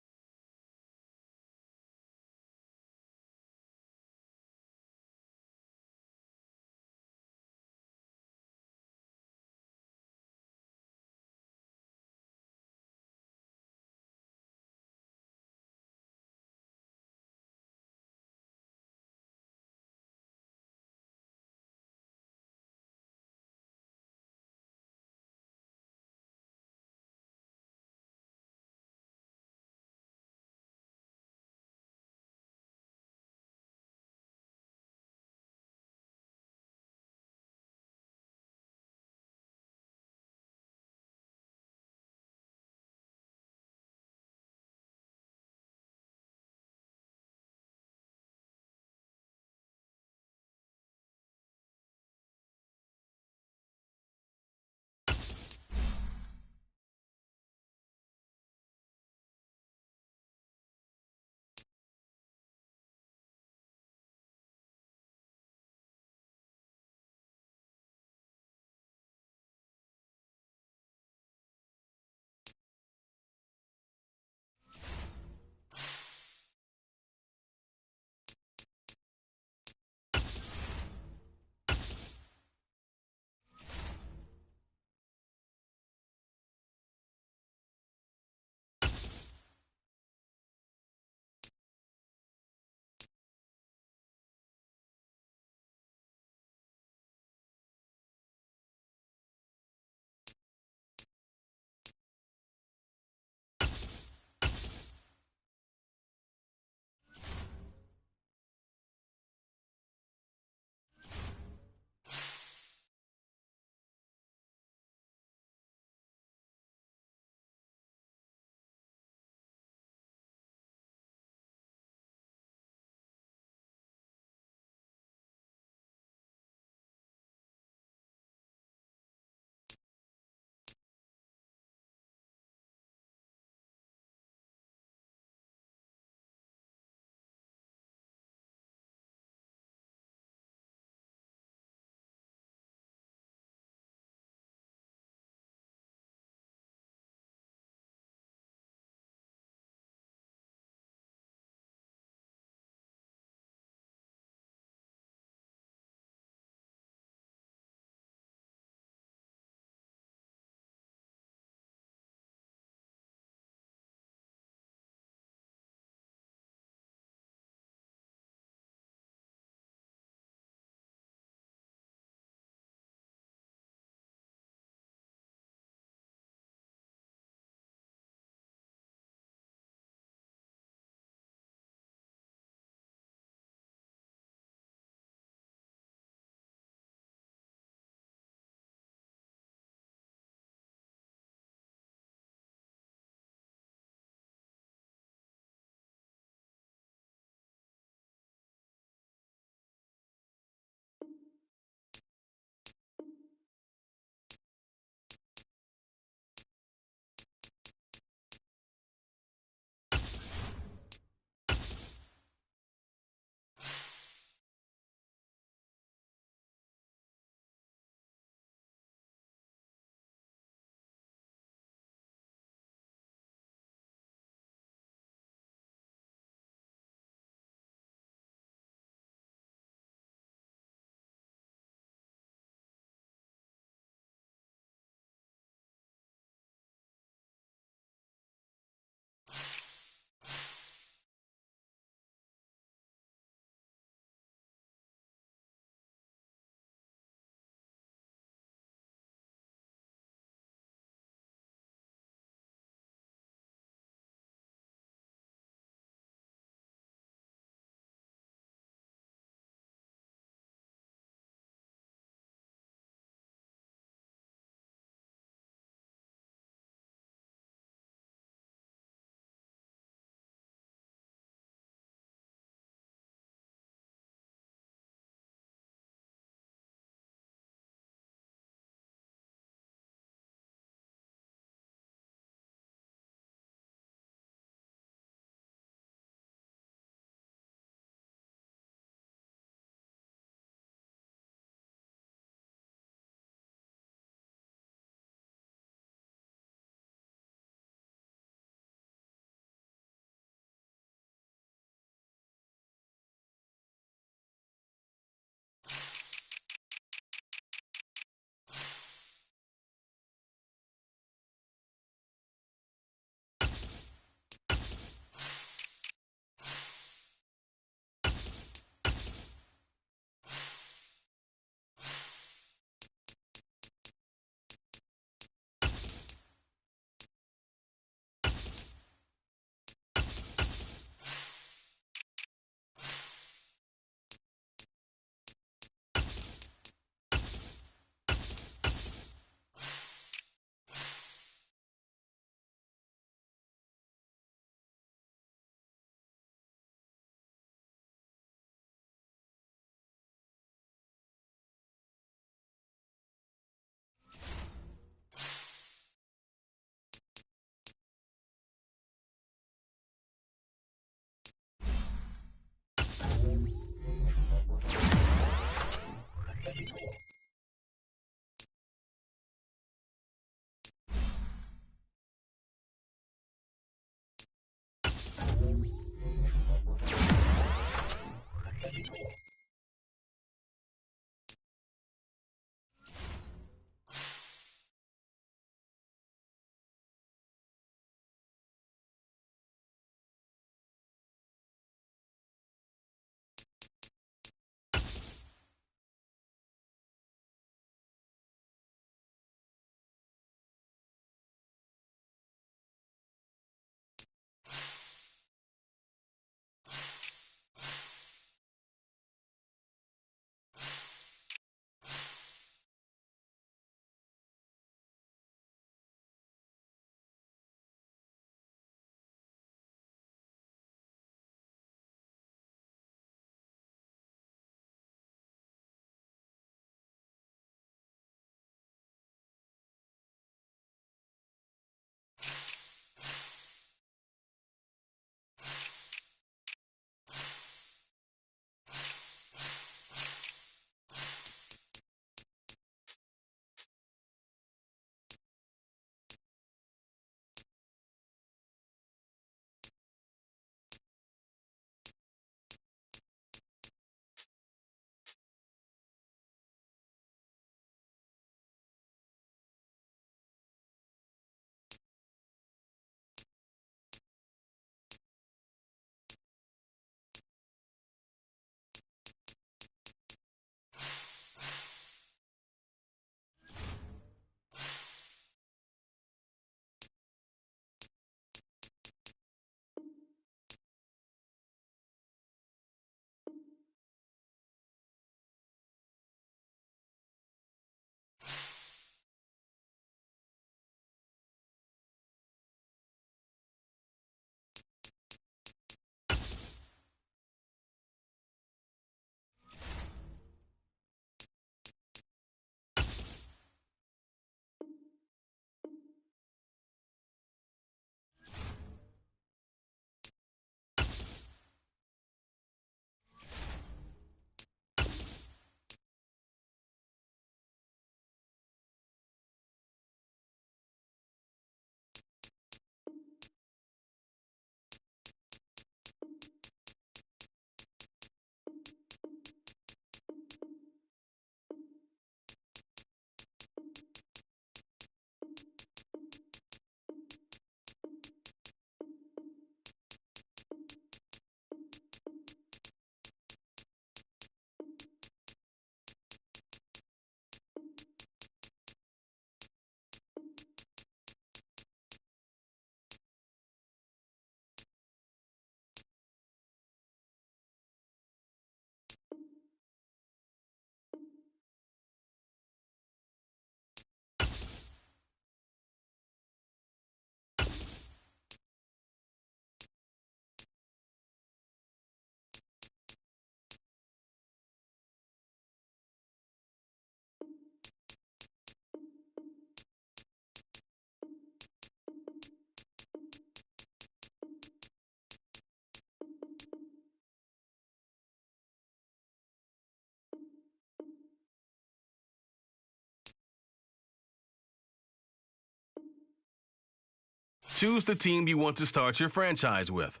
choose the team you want to start your franchise with.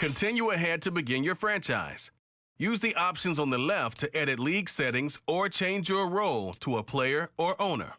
Continue ahead to begin your franchise. Use the options on the left to edit league settings or change your role to a player or owner.